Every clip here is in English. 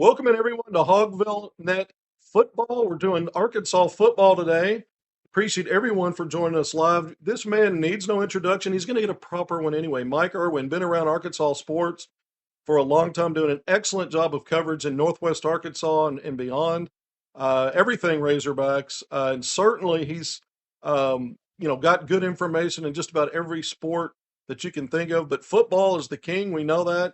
Welcome in everyone to HogvilleNET Football. We're doing Arkansas football today. Appreciate everyone for joining us live. This man needs no introduction. He's going to get a proper one anyway. Mike Irwin, been around Arkansas sports for a long time, doing an excellent job of coverage in Northwest Arkansas and beyond. Everything Razorbacks, and certainly he's got good information in just about every sport that you can think of. But football is the king. We know that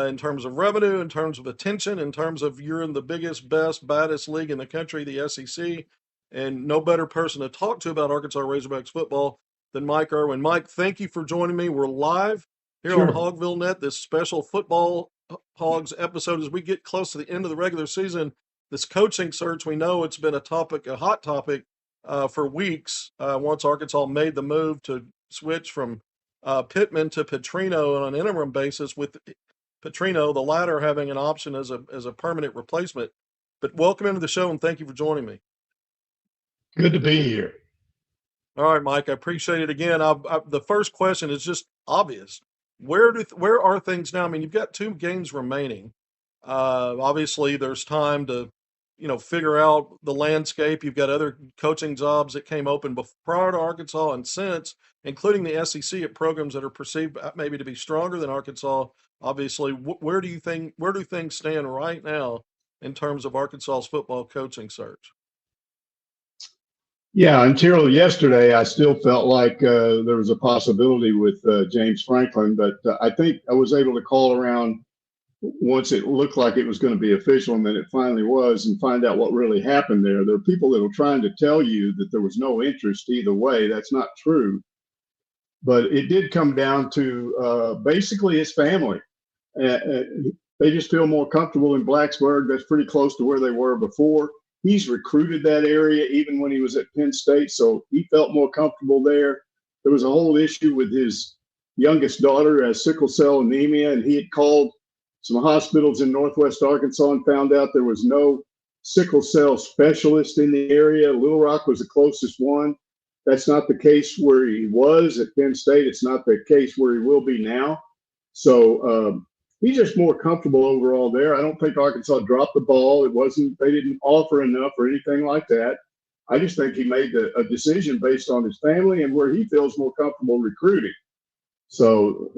in terms of revenue, in terms of attention, in terms of you're in the biggest, best, baddest league in the country, the SEC, and no better person to talk to about Arkansas Razorbacks football than Mike Irwin. Mike, thank you for joining me. We're live here on Sure. HogvilleNet, this special football Hogs episode as we get close to the end of the regular season. This coaching search, we know it's been a hot topic for weeks once Arkansas made the move to switch from Pittman to Petrino on an interim basis, with Petrino, the latter, having an option as a permanent replacement. But welcome into the show and thank you for joining me. Good to be here. All right, Mike, I appreciate it again. The first question is just obvious. Where are things now? I mean, you've got 2 games remaining. Obviously, there's time to figure out the landscape. You've got other coaching jobs that came open prior to Arkansas and since, including the SEC at programs that are perceived maybe to be stronger than Arkansas. Obviously, where do things stand right now in terms of Arkansas's football coaching search? Yeah, until yesterday, I still felt like there was a possibility with James Franklin, but I think I was able to call around once it looked like it was going to be official, and then it finally was, and find out what really happened there. There are people that are trying to tell you that there was no interest either way. That's not true. But it did come down to basically his family. They just feel more comfortable in Blacksburg. That's pretty close to where they were before. He's recruited that area even when he was at Penn State, so he felt more comfortable there. There was a whole issue with his youngest daughter as sickle cell anemia, and he had called some hospitals in Northwest Arkansas and found out there was no sickle cell specialist in the area. Little Rock was the closest one. That's not the case where he was at Penn State. It's not the case where he will be now. So he's just more comfortable overall there. I don't think Arkansas dropped the ball. They didn't offer enough or anything like that. I just think he made a decision based on his family and where he feels more comfortable recruiting. So,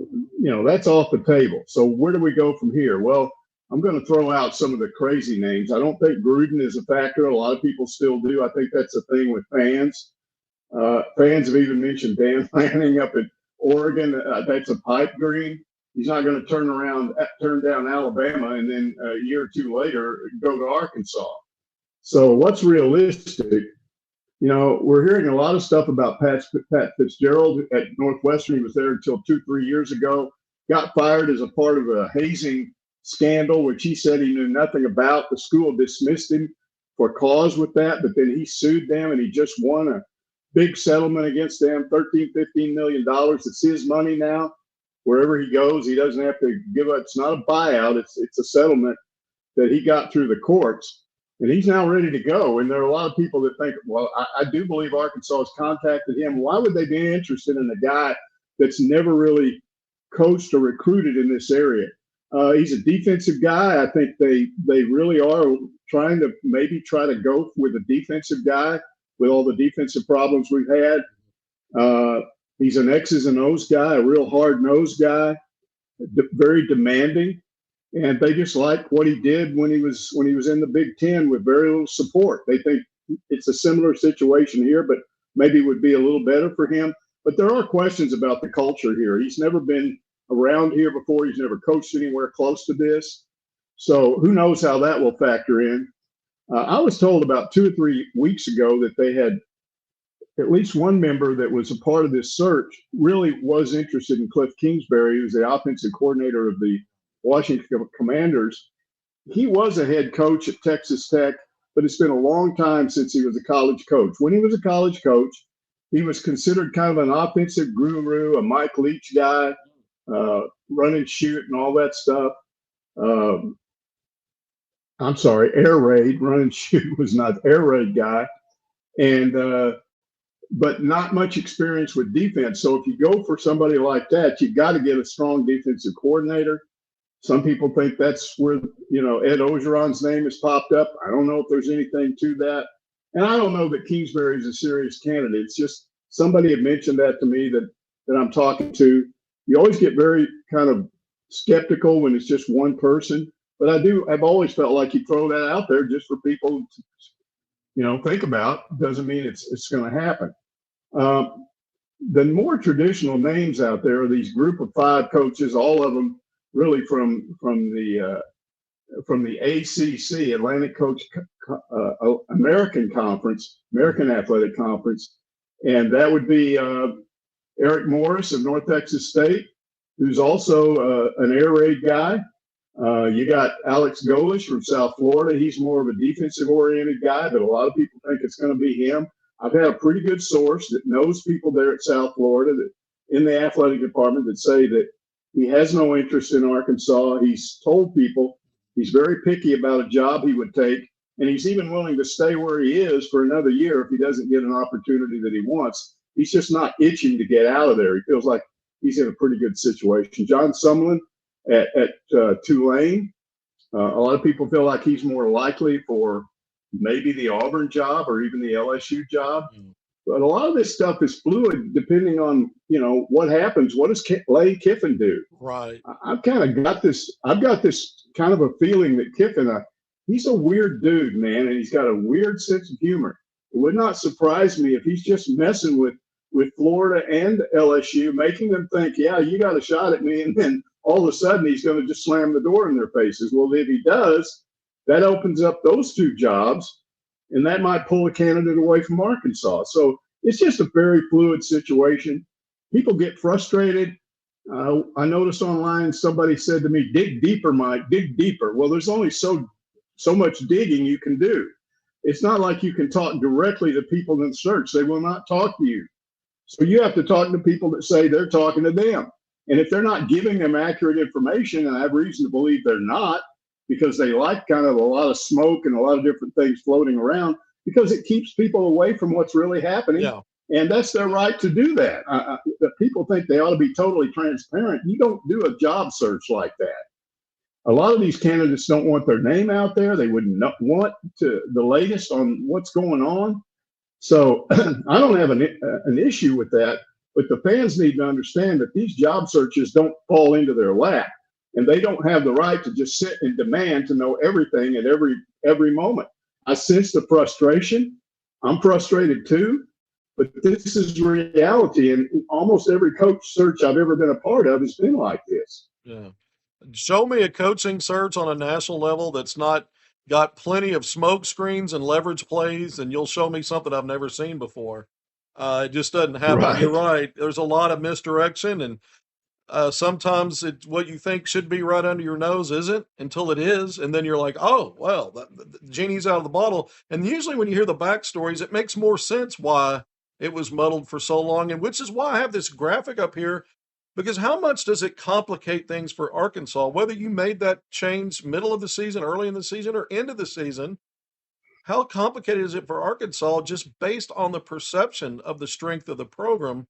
that's off the table. So where do we go from here? Well, I'm going to throw out some of the crazy names. I don't think Gruden is a factor. A lot of people still do. I think that's a thing with fans. Fans have even mentioned Dan Lanning up in Oregon. That's a pipe dream. He's not going to turn down Alabama, and then a year or two later go to Arkansas. So what's realistic? We're hearing a lot of stuff about Pat Fitzgerald at Northwestern. He was there until 2-3 years ago. Got fired as a part of a hazing scandal, which he said he knew nothing about. The school dismissed him for cause with that, but then he sued them, and he just won a big settlement against them, $13-15 million. It's his money now. Wherever he goes, he doesn't have to give up. It's not a buyout. It's a settlement that he got through the courts, and he's now ready to go. And there are a lot of people that think, well, I do believe Arkansas has contacted him. Why would they be interested in a guy that's never really coached or recruited in this area? He's a defensive guy. I think they really are trying to maybe try to go with a defensive guy with all the defensive problems we've had. He's an X's and O's guy, a real hard-nosed guy, very demanding, and they just like what he did when he was in the Big Ten with very little support. They think it's a similar situation here, but maybe would be a little better for him. But there are questions about the culture here. He's never been around here before. He's never coached anywhere close to this. So who knows how that will factor in. I was told about 2 or 3 weeks ago that they had at least one member that was a part of this search really was interested in Cliff Kingsbury, who's the offensive coordinator of the Washington Commanders. He was a head coach at Texas Tech, but it's been a long time since he was a college coach. When he was a college coach, he was considered kind of an offensive guru, a Mike Leach guy, run and shoot and all that stuff. I'm sorry, air raid. Run and shoot was not air raid guy. And but not much experience with defense. So if you go for somebody like that, you've got to get a strong defensive coordinator. Some people think that's where, Ed Ogeron's name has popped up. I don't know if there's anything to that. And I don't know that Kingsbury is a serious candidate. It's just somebody had mentioned that to me that I'm talking to. You always get very kind of skeptical when it's just one person. But I've always felt like you throw that out there just for people to, think about. Doesn't mean it's going to happen. The more traditional names out there are these group of 5 coaches, all of them really from the ACC, Atlantic Coach American Conference, American Athletic Conference, and that would be Eric Morris of North Texas State, who's also an air raid guy. You got Alex Golish from South Florida. He's more of a defensive-oriented guy, but a lot of people think it's going to be him. I've had a pretty good source that knows people there at South Florida that in the athletic department that say that he has no interest in Arkansas. He's told people he's very picky about a job he would take, and he's even willing to stay where he is for another year if he doesn't get an opportunity that he wants. He's just not itching to get out of there. He feels like he's in a pretty good situation. John Sumlin at Tulane, a lot of people feel like he's more likely for maybe the Auburn job or even the LSU job. But a lot of this stuff is fluid depending on, what happens. What does Lane Kiffin do? Right. I've got this kind of a feeling that Kiffin, he's a weird dude, man, and he's got a weird sense of humor. It would not surprise me if he's just messing with Florida and LSU, making them think, yeah, you got a shot at me. And then all of a sudden he's going to just slam the door in their faces. Well, if he does, that opens up those 2 jobs, and that might pull a candidate away from Arkansas. So it's just a very fluid situation. People get frustrated. I noticed online somebody said to me, dig deeper, Mike, dig deeper. Well, there's only so much digging you can do. It's not like you can talk directly to people in search. They will not talk to you. So you have to talk to people that say they're talking to them. And if they're not giving them accurate information, and I have reason to believe they're not, because they like kind of a lot of smoke and a lot of different things floating around, because it keeps people away from what's really happening. Yeah. And that's their right to do that. People think they ought to be totally transparent. You don't do a job search like that. A lot of these candidates don't want their name out there. They wouldn't want the latest on what's going on. So I don't have an issue with that, but the fans need to understand that these job searches don't fall into their lap, and they don't have the right to just sit and demand to know everything at every moment. I sense the frustration. I'm frustrated too, but this is reality, and almost every coach search I've ever been a part of has been like this. Yeah. Show me a coaching search on a national level that's not got plenty of smoke screens and leverage plays, and you'll show me something I've never seen before. It just doesn't happen. Right. You're right. There's a lot of misdirection, and sometimes what you think should be right under your nose isn't until it is, and then you're like, oh, well, the genie's out of the bottle. And usually when you hear the backstories, it makes more sense why it was muddled for so long, and which is why I have this graphic up here. Because how much does it complicate things for Arkansas, whether you made that change middle of the season, early in the season, or end of the season? How complicated is it for Arkansas just based on the perception of the strength of the program?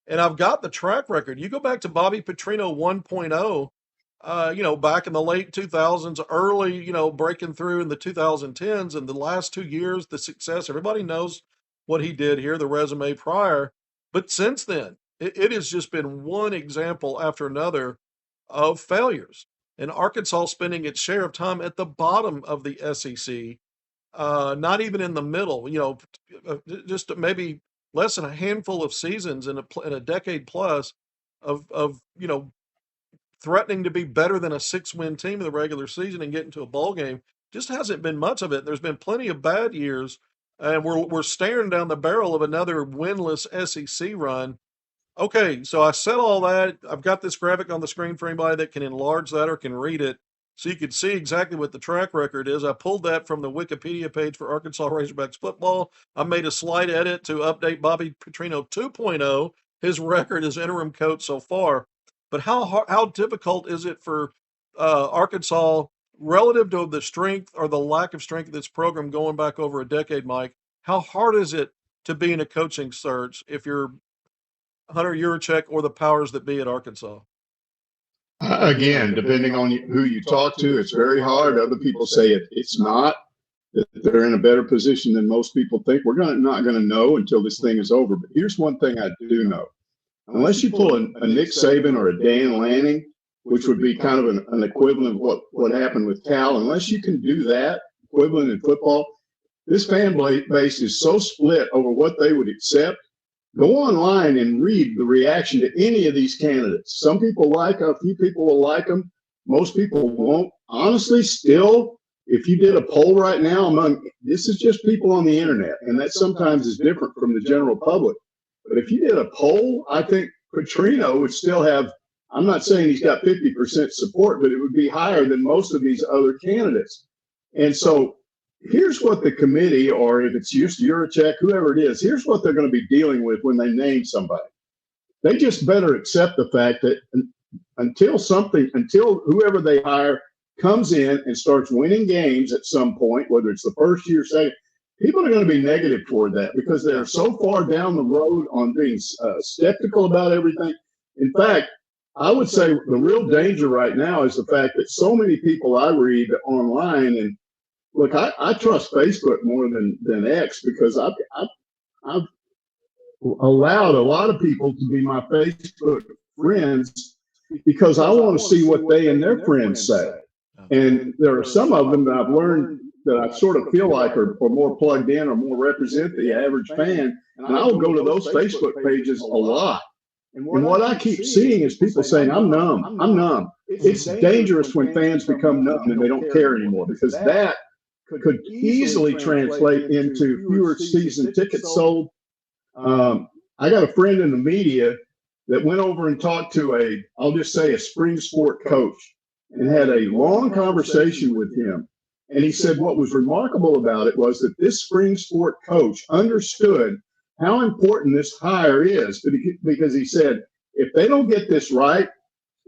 And I've got the track record. You go back to Bobby Petrino 1.0, back in the late 2000s, early, breaking through in the 2010s, and the last 2 years, the success, everybody knows what he did here, the resume prior. But since then, it has just been one example after another of failures. And Arkansas spending its share of time at the bottom of the SEC, not even in the middle, just maybe less than a handful of seasons in a decade plus of threatening to be better than a 6-win team in the regular season and get into a bowl game. Just hasn't been much of it. There's been plenty of bad years, and we're staring down the barrel of another winless SEC run. Okay, so I said all that. I've got this graphic on the screen for anybody that can enlarge that or can read it, so you can see exactly what the track record is. I pulled that from the Wikipedia page for Arkansas Razorbacks football. I made a slight edit to update Bobby Petrino 2.0, his record as interim coach so far. But how difficult is it for Arkansas relative to the strength or the lack of strength of this program going back over a decade, Mike? How hard is it to be in a coaching search if you're Hunter Yurachek or the powers that be at Arkansas? Again, depending on who you talk to, it's very hard. Other people say it's not, that they're in a better position than most people think. We're not going to know until this thing is over. But here's one thing I do know. Unless you pull a Nick Saban or a Dan Lanning, which would be kind of an equivalent of what happened with Cal, unless you can do that equivalent in football, this fan base is so split over what they would accept. Go online and read the reaction to any of these candidates. Some people like them, a few people will like them, most people won't. Honestly, still, if you did a poll right now this is just people on the internet, and that sometimes is different from the general public. But if you did a poll, I think Petrino would still have, I'm not saying he's got 50% support, but it would be higher than most of these other candidates. And so here's what the committee, or if it's just Yurachek, whoever it is, here's what they're going to be dealing with when they name somebody. They just better accept the fact that until whoever they hire comes in and starts winning games at some point, whether it's the first year, second, people are going to be negative toward that because they're so far down the road on being skeptical about everything. In fact, I would say the real danger right now is the fact that so many people I read online, and look, I trust Facebook more than X because I've allowed a lot of people to be my Facebook friends because I want to see what they and their friends say. And there are some of them that I've learned that I sort of feel like are more plugged in or more represent the average fan. And I will go to those Facebook pages a lot. And what I keep seeing is people saying, I'm numb. It's dangerous when fans become numb and they don't care anymore, because that could easily translate into fewer season tickets sold. I got a friend in the media that went over and talked to I'll just say a spring sport coach, and had a long conversation with him. And he said what was remarkable about it was that this spring sport coach understood how important this hire is, because he said, if they don't get this right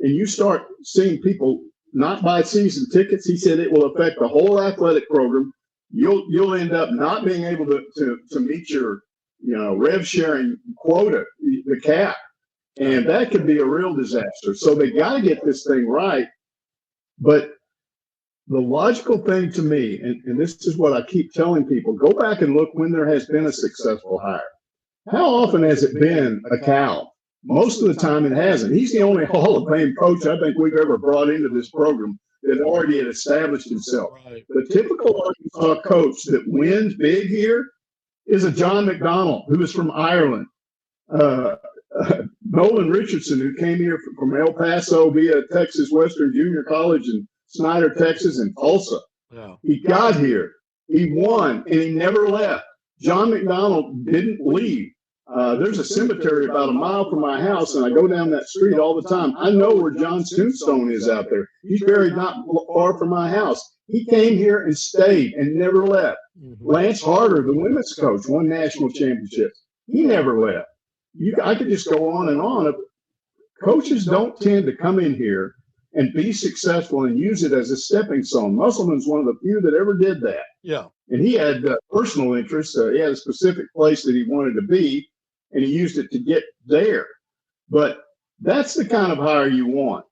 and you start seeing people not buy season tickets, he said it will affect the whole athletic program. You'll end up not being able to meet your rev sharing quota, the cap, and that could be a real disaster. So they got to get this thing right. But the logical thing to me, and this is what I keep telling people, go back and look when there has been a successful hire. How often has it been a Cal? Most of the time it hasn't. He's the only Hall of Fame coach I think we've ever brought into this program that already had established himself. Right. The typical Arkansas coach that wins big here is a John McDonald, who is from Ireland. Nolan Richardson, who came here from El Paso via Texas Western Junior College in Snyder, Texas, and Tulsa. Yeah. He got here, he won, and he never left. John McDonald didn't leave. There's a cemetery about a mile from my house, and I go down that street all the time. I know where John's tombstone is out there. He's buried not far from my house. He came here and stayed and never left. Mm-hmm. Lance Harder, the women's coach, won national championships. He never left. I could just go on and on. Coaches don't tend to come in here and be successful and use it as a stepping stone. Musselman's one of the few that ever did that. Yeah. And he had personal interests. He had a specific place that he wanted to be, and he used it to get there. But that's the kind of hire you want.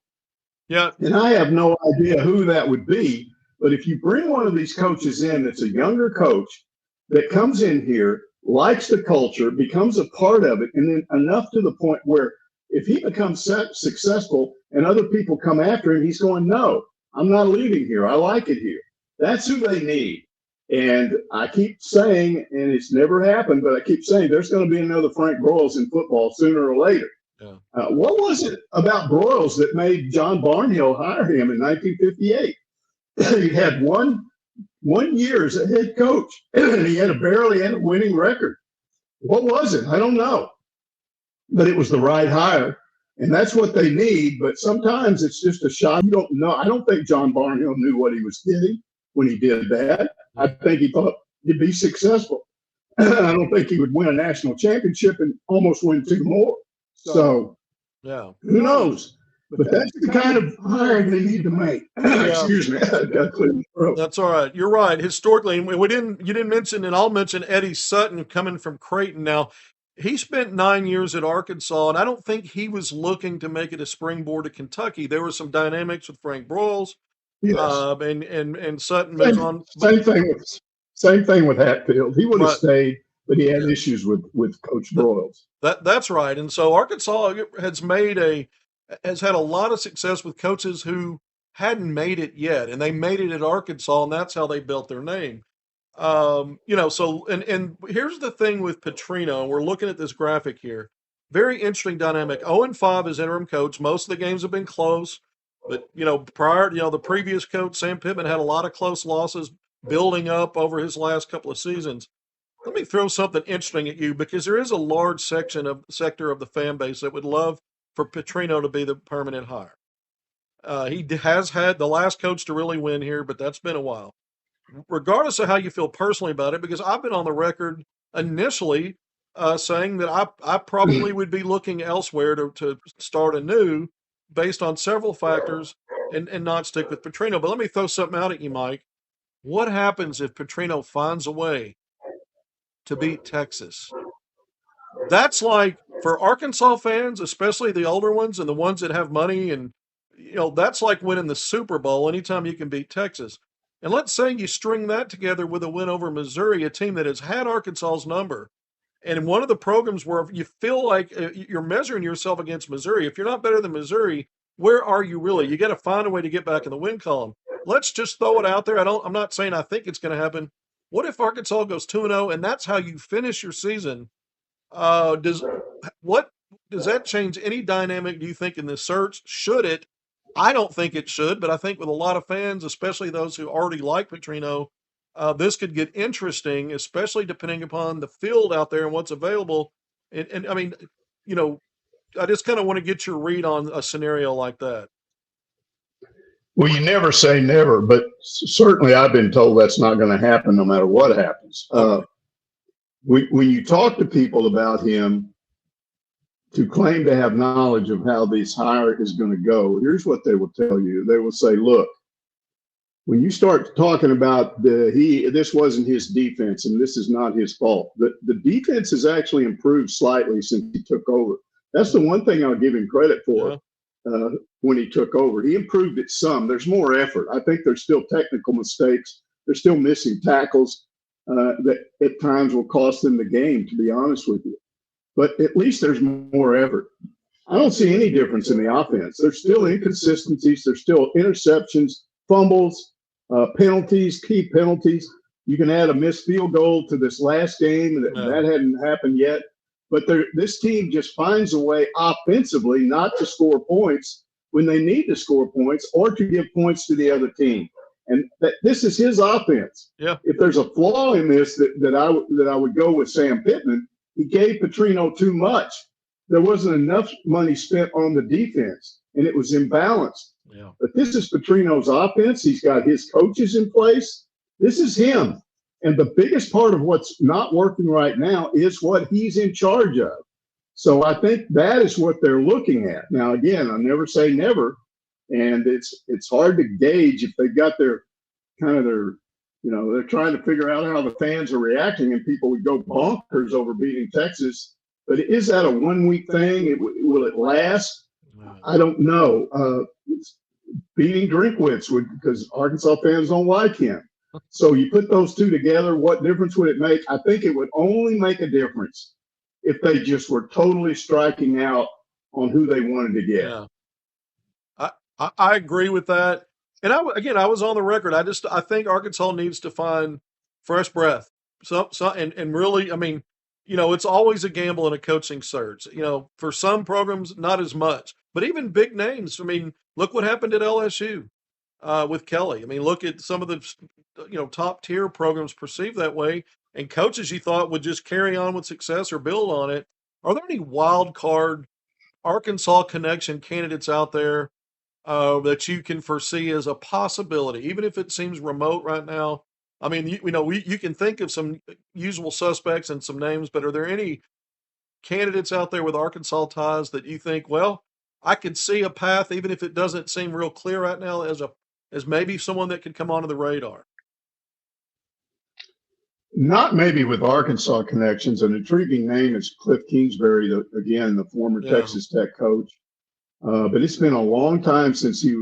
Yeah. And I have no idea who that would be. But if you bring one of these coaches in that's a younger coach that comes in here, likes the culture, becomes a part of it, and then enough to the point where if he becomes successful and other people come after him, he's going, no, I'm not leaving here. I like it here. That's who they need. And I keep saying, and it's never happened, but I keep saying there's going to be another Frank Broyles in football sooner or later. Yeah. What was it about Broyles that made John Barnhill hire him in 1958? He had one year as a head coach, and he barely had a winning record. What was it? I don't know. But it was the right hire, and that's what they need. But sometimes it's just a shot. You don't know. I don't think John Barnhill knew what he was getting when he did that. I think he thought he'd be successful. I don't think he would win a national championship and almost win two more. So, yeah, who knows? But that's the kind of hiring they need to make. Excuse me. That's all right. You're right. Historically, and you didn't mention, and I'll mention Eddie Sutton coming from Creighton. Now, he spent 9 years at Arkansas, and I don't think he was looking to make it a springboard to Kentucky. There were some dynamics with Frank Broyles, Yes. and Sutton moves Same, on, but same thing with Hatfield. He would have right, stayed, but he had yeah, issues with Coach that, Broyles. that's right. And so Arkansas has had a lot of success with coaches who hadn't made it yet, and they made it at Arkansas, and that's how they built their name. So and here's the thing with Petrino. We're looking at this graphic here. Very interesting dynamic. 0-5 as interim coach. Most of the games have been close, but the previous coach Sam Pittman had a lot of close losses building up over his last couple of seasons. Let me throw something interesting at you because there is a large sector of the fan base that would love for Petrino to be the permanent hire. He has had the last coach to really win here, but that's been a while. Regardless of how you feel personally about it, because I've been on the record initially saying that I probably would be looking elsewhere to start anew based on several factors and not stick with Petrino. But let me throw something out at you, Mike. What happens if Petrino finds a way to beat Texas? That's like for Arkansas fans, especially the older ones and the ones that have money, and that's like winning the Super Bowl anytime you can beat Texas. And let's say you string that together with a win over Missouri, a team that has had Arkansas's number. And in one of the programs where you feel like you're measuring yourself against Missouri, if you're not better than Missouri, where are you really? You got to find a way to get back in the win column. Let's just throw it out there. I'm not saying I think it's going to happen. What if Arkansas goes 2-0 and that's how you finish your season? Does that change any dynamic, do you think, in this search? Should it? I don't think it should, but I think with a lot of fans, especially those who already like Petrino, this could get interesting, especially depending upon the field out there and what's available. And I mean, you know, I just kind of want to get your read on a scenario like that. Well, you never say never, but certainly I've been told that's not going to happen no matter what happens. Okay. When you talk to people about him to claim to have knowledge of how this hire is going to go, here's what they will tell you. They will say, look, when you start talking about this wasn't his defense and this is not his fault. The defense has actually improved slightly since he took over. That's the one thing I'll give him credit for. When he took over, he improved it some. There's more effort. I think there's still technical mistakes. They're still missing tackles that at times will cost them the game, to be honest with you. But at least there's more effort. I don't see any difference in the offense. There's still inconsistencies. There's still interceptions, fumbles, penalties, key penalties. You can add a missed field goal to this last game. That hadn't happened yet. But this team just finds a way offensively not to score points when they need to score points or to give points to the other team. And this is his offense. Yeah. If there's a flaw in this that I would go with Sam Pittman, he gave Petrino too much. There wasn't enough money spent on the defense, and it was imbalanced. Yeah. But this is Petrino's offense. He's got his coaches in place. This is him. And the biggest part of what's not working right now is what he's in charge of. So I think that is what they're looking at. Now, again, I never say never. And it's hard to gauge if they've got they're trying to figure out how the fans are reacting, and people would go bonkers over beating Texas. But is that a 1 week thing? Will it last? I don't know. Beating Drinkwitz because Arkansas fans don't like him. So you put those two together, what difference would it make? I think it would only make a difference if they just were totally striking out on who they wanted to get. Yeah. I agree with that. And I was on the record. I think Arkansas needs to find fresh breath. And really, I mean, it's always a gamble in a coaching search. For some programs, not as much. But even big names. I mean, look what happened at LSU with Kelly. I mean, look at some of the top tier programs perceived that way, and coaches you thought would just carry on with success or build on it. Are there any wild card Arkansas connection candidates out there that you can foresee as a possibility, even if it seems remote right now? I mean, you can think of some usual suspects and some names, but are there any candidates out there with Arkansas ties that you think, well, I could see a path, even if it doesn't seem real clear right now, as maybe someone that could come onto the radar? Not maybe with Arkansas connections. An intriguing name is Cliff Kingsbury, again, the former Yeah. Texas Tech coach. But it's been a long time since he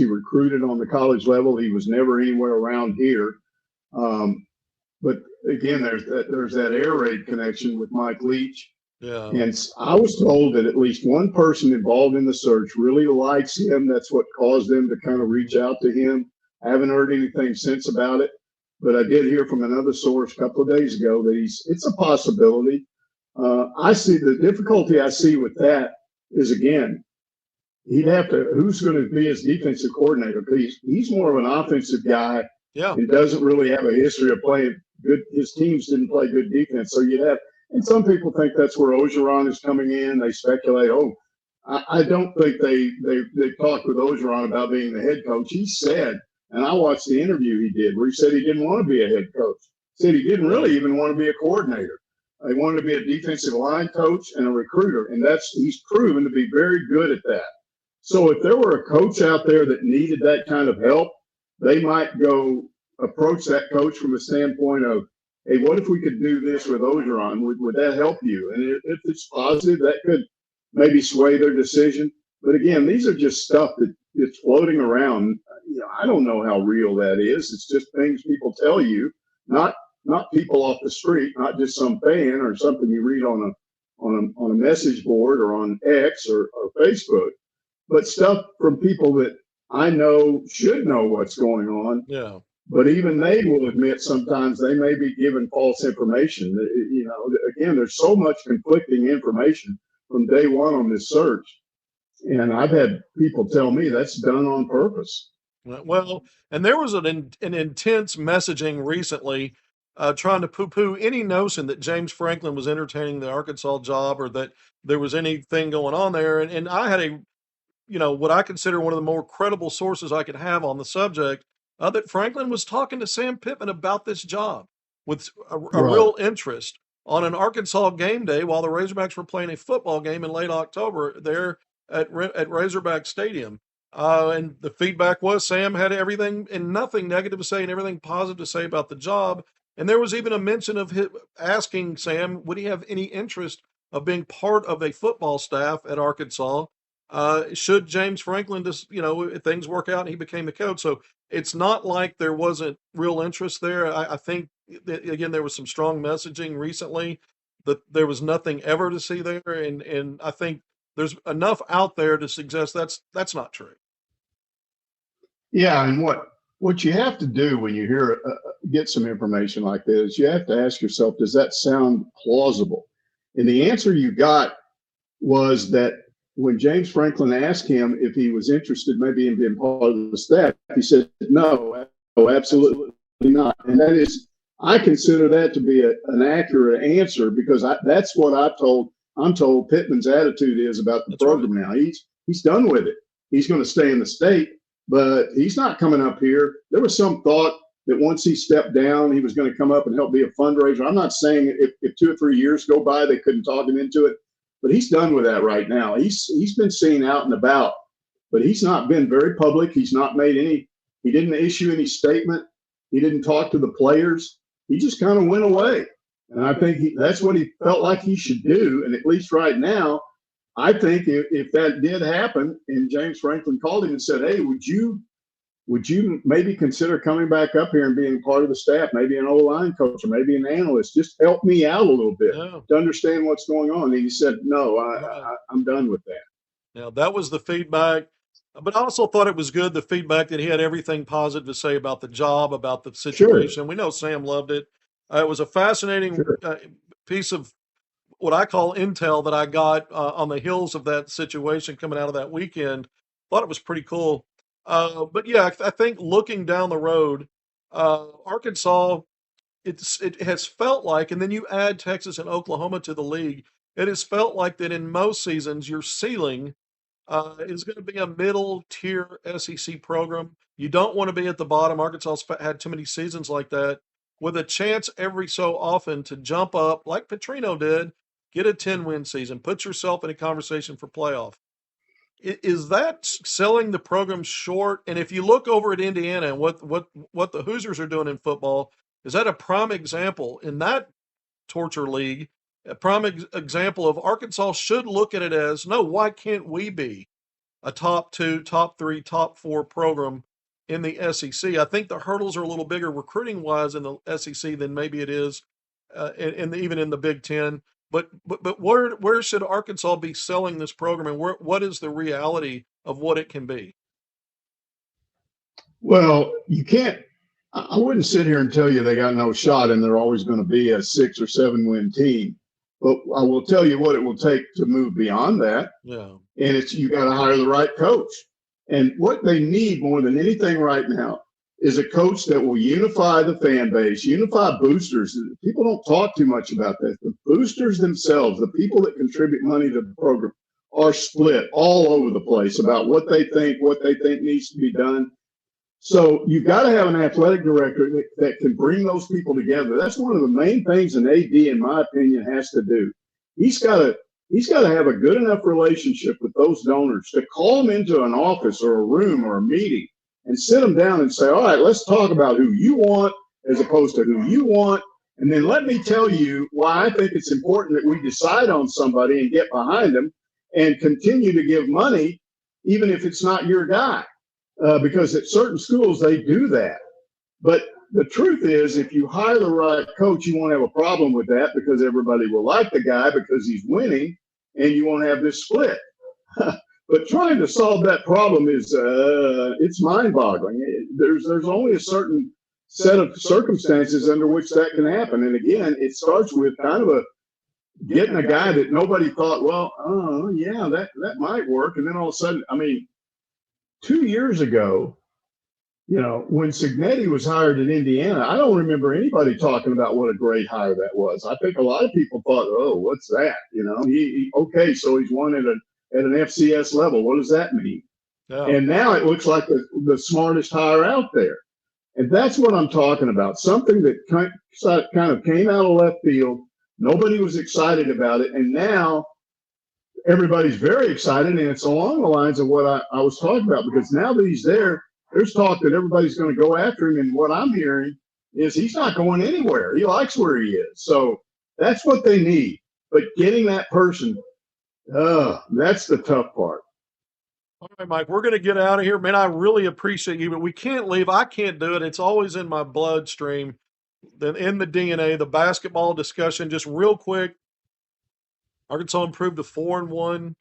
recruited on the college level. He was never anywhere around here. Um, but again, there's that air raid connection with Mike Leach. Yeah. And I was told that at least one person involved in the search really likes him. That's what caused them to kind of reach out to him. I haven't heard anything since about it, but I did hear from another source a couple of days ago that it's a possibility. I see the difficulty I see with that is, again, he'd have to, who's going to be his defensive coordinator? Because he's more of an offensive guy Yeah. and doesn't really have a history of playing good. His teams didn't play good defense. So you'd have, and some people think that's where Ogeron is coming in. They speculate, I don't think they talked with Ogeron about being the head coach. He said, and I watched the interview he did where he said he didn't want to be a head coach. He said he didn't really even want to be a coordinator. He wanted to be a defensive line coach and a recruiter, and he's proven to be very good at that. So if there were a coach out there that needed that kind of help, they might go approach that coach from a standpoint of, hey, what if we could do this with Ogeron? Would that help you? And if it's positive, that could maybe sway their decision. But again, these are just stuff that's floating around. I don't know how real that is. It's just things people tell you, not people off the street, not just some fan or something you read on a message board or on X or Facebook, but stuff from people that I know should know what's going on. Yeah. But even they will admit sometimes they may be given false information. Again, there's so much conflicting information from day one on this search. And I've had people tell me that's done on purpose. Well, and there was an intense messaging recently trying to poo-poo any notion that James Franklin was entertaining the Arkansas job or that there was anything going on there. And I had what I consider one of the more credible sources I could have on the subject, that Franklin was talking to Sam Pittman about this job with a Right. real interest on an Arkansas game day while the Razorbacks were playing a football game in late October there at Razorback Stadium. And the feedback was Sam had everything and nothing negative to say and everything positive to say about the job. And there was even a mention of him asking Sam, would he have any interest of being part of a football staff at Arkansas? Should James Franklin just, if things work out and he became the coach. So it's not like there wasn't real interest there. I think, that, again, there was some strong messaging recently that there was nothing ever to see there. And I think there's enough out there to suggest that's not true. Yeah, and what you have to do when you get some information like this, you have to ask yourself, does that sound plausible? And the answer you got was that when James Franklin asked him if he was interested maybe in being part of the staff, he said, no, absolutely not. And that is, I consider that to be an accurate answer because that's what I'm told Pittman's attitude is about the program now. He's done with it. He's going to stay in the state, but he's not coming up here. There was some thought that once he stepped down, he was going to come up and help be a fundraiser. I'm not saying if 2 or 3 years go by, they couldn't talk him into it. But he's done with that right now. He's been seen out and about, but he's not been very public. He's not made he didn't issue any statement. He didn't talk to the players. He just kind of went away. And I think that's what he felt like he should do. And at least right now, I think if that did happen and James Franklin called him and said, hey, would you maybe consider coming back up here and being part of the staff, maybe an O-line coach or maybe an analyst, just help me out a little bit to understand what's going on. And he said, no, I'm done with that. Now, that was the feedback. But I also thought it was good, the feedback that he had everything positive to say about the job, about the situation. Sure. We know Sam loved it. It was a fascinating piece of what I call intel that I got on the heels of that situation coming out of that weekend. Thought it was pretty cool. But yeah, I think looking down the road, Arkansas, it has felt like, and then you add Texas and Oklahoma to the league, it has felt like that in most seasons your ceiling is going to be a middle tier SEC program. You don't want to be at the bottom. Arkansas's had too many seasons like that, with a chance every so often to jump up, like Petrino did, get a 10-win season, put yourself in a conversation for playoff. Is that selling the program short? And if you look over at Indiana and what the Hoosiers are doing in football, Is that a prime example in that torture league? A prime example of Arkansas should look at it as, no, why can't we be a top 2, top 3, top 4 program in the SEC? I think the hurdles are a little bigger recruiting wise in the SEC than maybe it is even in the Big Ten. But where should Arkansas be selling this program, and what is the reality of what it can be? Well, you can't. I wouldn't sit here and tell you they got no shot and they're always going to be a 6 or 7 win team. But I will tell you what it will take to move beyond that. Yeah. And it's you got to hire the right coach. And what they need more than anything right now is a coach that will unify the fan base, unify boosters. People don't talk too much about that. The boosters themselves, the people that contribute money to the program, are split all over the place about what they think needs to be done. So you've got to have an athletic director that can bring those people together. That's one of the main things an AD, in my opinion, has to do. He's got to have a good enough relationship with those donors to call them into an office or a room or a meeting and sit them down and say, all right, let's talk about who you want as opposed to who you want. And then let me tell you why I think it's important that we decide on somebody and get behind them and continue to give money, even if it's not your guy. Because at certain schools, they do that. But the truth is, if you hire the right coach, you won't have a problem with that because everybody will like the guy because he's winning and you won't have this split. But trying to solve that problem is, it's mind-boggling. There's only a certain set of circumstances under which that can happen. And again, it starts with kind of getting a guy that nobody thought, well, oh, yeah, that might work. And then all of a sudden, I mean, 2 years ago, when Cignetti was hired at Indiana, I don't remember anybody talking about what a great hire that was. I think a lot of people thought, oh, what's that? Okay, so he's won at an FCS level. What does that mean? Yeah. And now it looks like the smartest hire out there. And that's what I'm talking about. Something that kind of came out of left field. Nobody was excited about it. And now everybody's very excited, and it's along the lines of what I was talking about, because now that he's there, there's talk that everybody's going to go after him, and what I'm hearing is he's not going anywhere. He likes where he is. So that's what they need. But getting that person, that's the tough part. All right, Mike, we're going to get out of here. Man, I really appreciate you, but we can't leave. I can't do it. It's always in my bloodstream, in the DNA, the basketball discussion. Just real quick, Arkansas improved to 4-1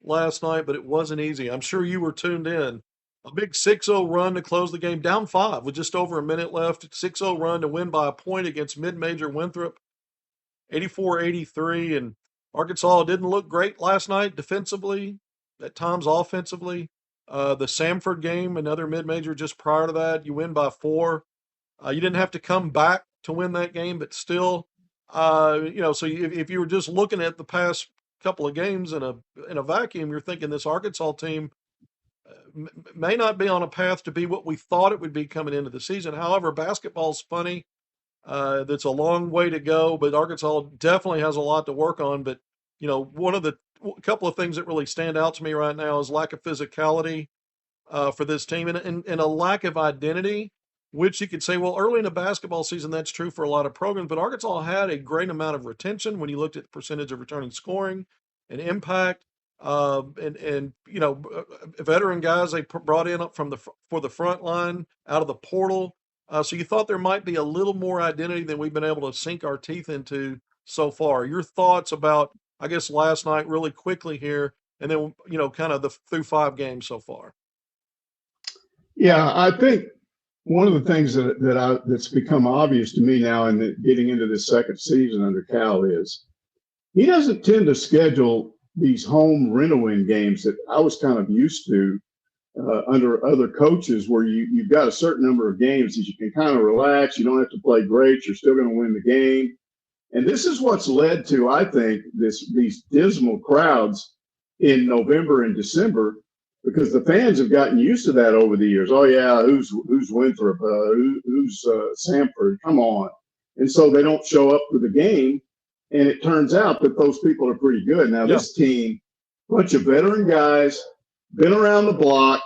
last night, but it wasn't easy. I'm sure you were tuned in. A big 6-0 run to close the game, down 5 with just over a minute left. 6-0 run to win by a point against mid-major Winthrop, 84-83. And Arkansas didn't look great last night defensively, at times offensively. The Samford game, another mid-major just prior to that, you win by 4. You didn't have to come back to win that game, but still, so if you were just looking at the past couple of games in a vacuum, you're thinking this Arkansas team may not be on a path to be what we thought it would be coming into the season. However, basketball's funny. That's a long way to go, but Arkansas definitely has a lot to work on. But, one of the couple of things that really stand out to me right now is lack of physicality for this team and a lack of identity, which you could say, well, early in the basketball season, that's true for a lot of programs, but Arkansas had a great amount of retention when you looked at the percentage of returning scoring and impact. Veteran guys they brought in up for the front line out of the portal. So you thought there might be a little more identity than we've been able to sink our teeth into so far. Your thoughts about, I guess, last night really quickly here, and then, kind of through 5 games so far. Yeah, I think one of the things that's become obvious to me now in getting into this second season under Cal is he doesn't tend to schedule these home rent-a-win games that I was kind of used to under other coaches, where you've got a certain number of games that you can kind of relax. You don't have to play great. You're still going to win the game. And this is what's led to, I think, these dismal crowds in November and December, because the fans have gotten used to that over the years. Oh, yeah, who's Winthrop? Who's Samford? Come on. And so they don't show up for the game. And it turns out that those people are pretty good. Now, This team, bunch of veteran guys, been around the block,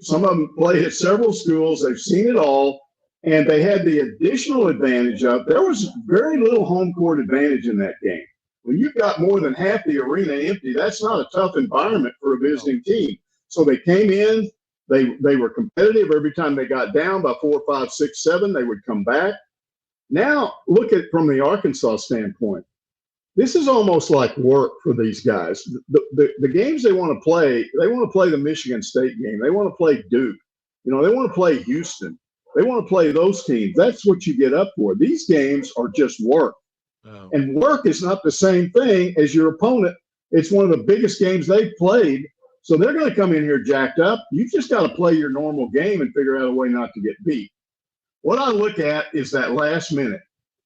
some of them played at several schools. They've seen it all. And they had the additional advantage of there was very little home court advantage in that game. When you've got more than half the arena empty, that's not a tough environment for a visiting team. So they came in, they were competitive every time they got down by 4, 5, 6, 7. They would come back. Now look at from the Arkansas standpoint. This is almost like work for these guys. The games they want to play the Michigan State game. They want to play Duke. You know, they want to play Houston. They want to play those teams. That's what you get up for. These games are just work. Oh. And work is not the same thing as your opponent. It's one of the biggest games they've played. So they're going to come in here jacked up. You just got to play your normal game and figure out a way not to get beat. What I look at is that last minute,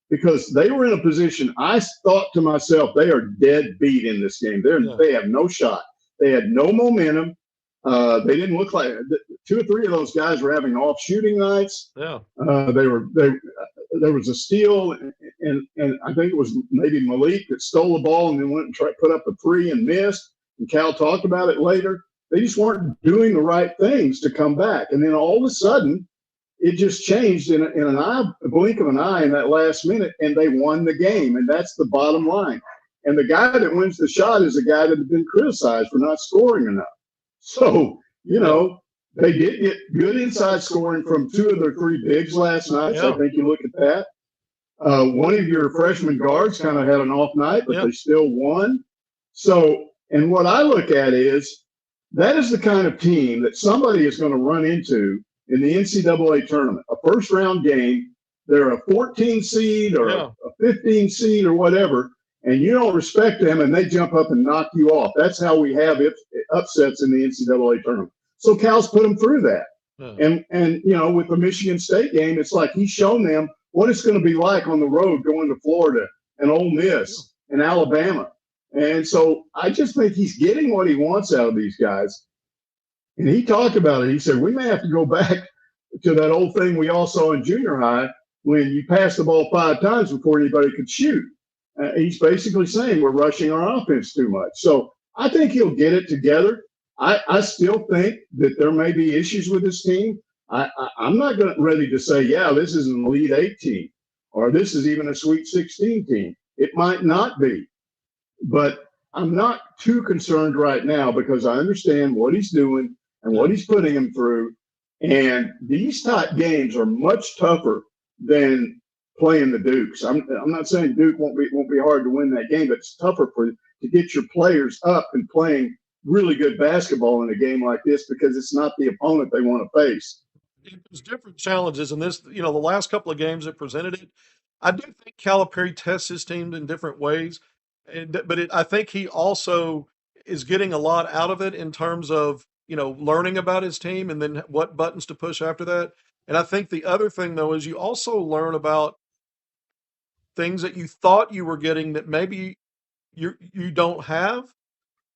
because they were in a position, I thought to myself, they are dead beat in this game. They have no shot. They had no momentum. They didn't look like 2 or 3 of those guys were having off shooting nights. Yeah. There was a steal, and I think it was maybe Malik that stole the ball and then went and put up a 3 and missed. And Cal talked about it later. They just weren't doing the right things to come back. And then all of a sudden, it just changed in a blink of an eye in that last minute, and they won the game. And that's the bottom line. And the guy that wins the shot is a guy that had been criticized for not scoring enough. So, you know, they did get good inside scoring from 2 of their 3 bigs last night. So I think you look at that. One of your freshman guards kind of had an off night, but they still won. So, and what I look at is that is the kind of team that somebody is going to run into in the NCAA tournament, a first round game. They're a 14 seed or a 15 seed or whatever, and you don't respect them and they jump up and knock you off. That's how we have upsets in the NCAA tournament. So Cal's put them through that. And you know, with the Michigan State game, it's like he's shown them what it's going to be like on the road going to Florida and Ole Miss and Alabama. And so I just think he's getting what he wants out of these guys. And he talked about it. He said, we may have to go back to that old thing we all saw in junior high when you pass the ball 5 times before anybody could shoot. He's basically saying we're rushing our offense too much. So I think he'll get it together. I still think that there may be issues with this team. I'm not ready to say, yeah, this is an Elite 8 team or this is even a Sweet 16 team. It might not be. But I'm not too concerned right now because I understand what he's doing and what he's putting him through. And these type games are much tougher than playing the Dukes. I'm not saying Duke won't be hard to win that game, but it's tougher to get your players up and playing really good basketball in a game like this because it's not the opponent they want to face. There's different challenges in this. You know, the last couple of games that presented it, I do think Calipari tests his team in different ways. But I think he also is getting a lot out of it in terms of, you know, learning about his team and then what buttons to push after that. And I think the other thing, though, is you also learn about things that you thought you were getting that maybe you don't have.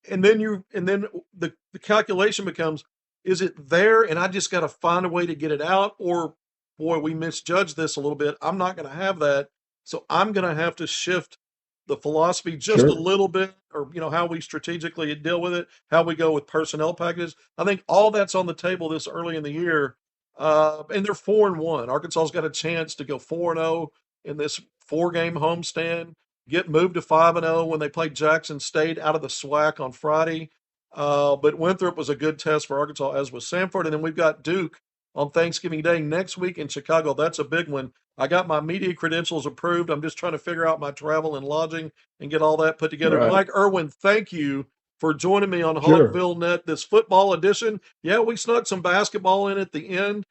And then the calculation becomes, is it there? And I just got to find a way to get it out. Or, boy, we misjudged this a little bit. I'm not going to have that. So I'm going to have to shift the philosophy just a little bit, or, you know, how we strategically deal with it, how we go with personnel packages. I think all that's on the table this early in the year. And they're 4-1. Arkansas's got a chance to go 4-0 in this 4-game homestand, get moved to 5-0 when they play Jackson State out of the SWAC on Friday. But Winthrop was a good test for Arkansas, as was Samford. And then we've got Duke on Thanksgiving Day next week in Chicago. That's a big one. I got my media credentials approved. I'm just trying to figure out my travel and lodging and get all that put together. Right. Mike Irwin, thank you for joining me on HogvilleNET, this football edition. Yeah, we snuck some basketball in at the end.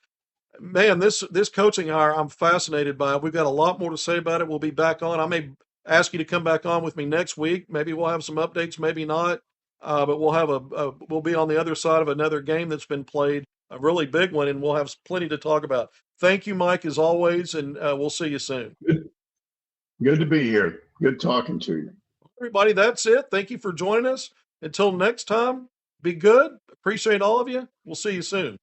Man, this coaching hire, I'm fascinated by it. We've got a lot more to say about it. We'll be back on. I may ask you to come back on with me next week. Maybe we'll have some updates, maybe not. But we'll have we'll be on the other side of another game that's been played, a really big one, and we'll have plenty to talk about. Thank you, Mike, as always, and we'll see you soon. Good to be here. Good talking to you. Everybody, that's it. Thank you for joining us. Until next time, be good. Appreciate all of you. We'll see you soon.